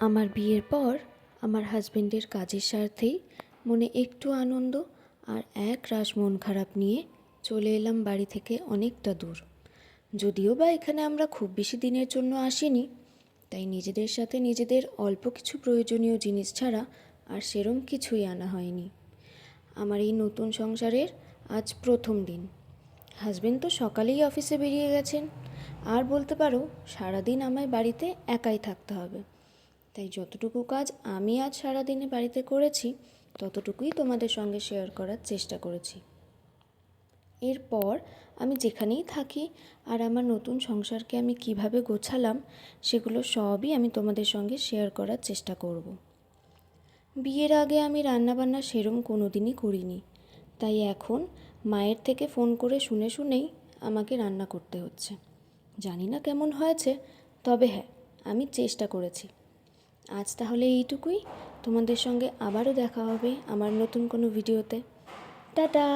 আমার বিয়ের পর আমার হাজবেন্ডের কাজের স্বার্থেই মনে একটু আনন্দ আর এক রাশ মন খারাপ নিয়ে চলে এলাম বাড়ি থেকে অনেকটা দূর। যদিও বা এখানে আমরা খুব বেশি দিনের জন্য আসিনি, তাই নিজেদের সাথে নিজেদের অল্প কিছু প্রয়োজনীয় জিনিস ছাড়া আর সেরম কিছুই আনা হয়নি। আমার এই নতুন সংসারের আজ প্রথম দিন। হাজবেন্ড তো সকালেই অফিসে বেরিয়ে গেছেন, আর বলতে পারো সারাদিন আমায় বাড়িতে একাই থাকতে হবে। তাই যতটুকু কাজ আমি আজ সারাদিনে বাড়িতে করেছি ততটুকুই তোমাদের সঙ্গে শেয়ার করার চেষ্টা করেছি। এরপর আমি যেখানেই থাকি আর আমার নতুন সংসারকে আমি কিভাবে গোছালাম সেগুলো সবই আমি তোমাদের সঙ্গে শেয়ার করার চেষ্টা করব। বিয়ের আগে আমি রান্নাবান্না সেরম কোনো দিনই করিনি, তাই এখন মায়ের থেকে ফোন করে শুনে শুনেই আমাকে রান্না করতে হচ্ছে। জানি না কেমন হয়েছে, তবে হ্যাঁ, আমি চেষ্টা করেছি। আজ তাহলে এইটুকুই। তোমাদের সঙ্গে আবারও দেখা হবে আমার নতুন কোনো ভিডিওতে। টাটা।